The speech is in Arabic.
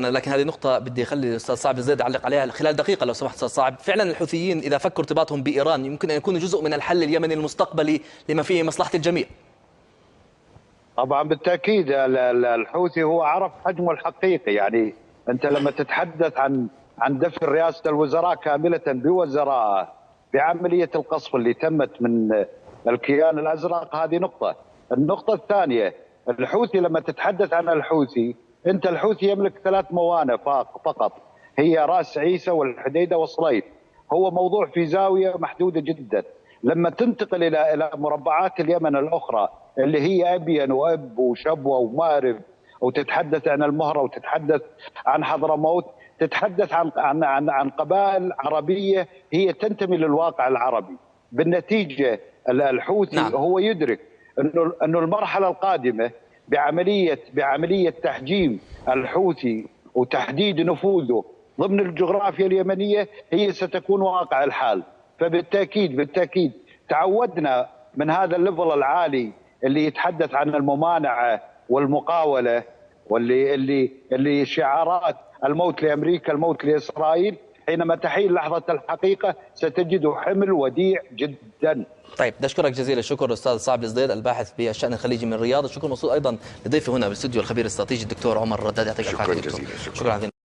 لكن هذه نقطة بدي أخلي الأستاذ صعب الزيد يعلق عليها خلال دقيقة لو سمحت. أستاذ صعب، فعلا الحوثيين إذا فكوا ارتباطهم بإيران يمكن أن يكونوا جزء من الحل اليمني المستقبلي لما فيه مصلحة الجميع؟ طبعا بالتأكيد الحوثي هو عرف حجمه الحقيقي. يعني أنت لما تتحدث عن دفن رئاسة الوزراء كاملة بوزراء بعملية القصف اللي تمت من الكيان الأزرق، هذه نقطة. النقطة الثانية، الحوثي لما تتحدث عن الحوثي، أنت الحوثي يملك 3 موانئ فقط، هي رأس عيسى والحديدة وصليف. هو موضوع في زاوية محدودة جدا. لما تنتقل إلى مربعات اليمن الأخرى اللي هي أبين وأب وشبوة ومأرب، وتتحدث عن المهرة وتتحدث عن حضرموت، تتحدث عن قبائل عربية هي تنتمي للواقع العربي. بالنتيجة الحوثي هو يدرك أنه المرحلة القادمة بعملية تحجيم الحوثي وتحديد نفوذه ضمن الجغرافيا اليمنية هي ستكون واقع الحال. فبالتأكيد تعودنا من هذا الليفل العالي اللي يتحدث عن الممانعة والمقاولة، واللي شعارات الموت لأمريكا الموت لإسرائيل، حينما تحين لحظة الحقيقة ستجده حمل وديع جدا. طيب، نشكرك جزيل الشكر أستاذ صعب الزيد الباحث بالشأن الخليجي من الرياض. الشكر موصول أيضا لضيفي هنا بالاستوديو الخبير الاستراتيجي الدكتور عمر الرداد. يعطيك العافية. شكرا جزيلا. شكرا.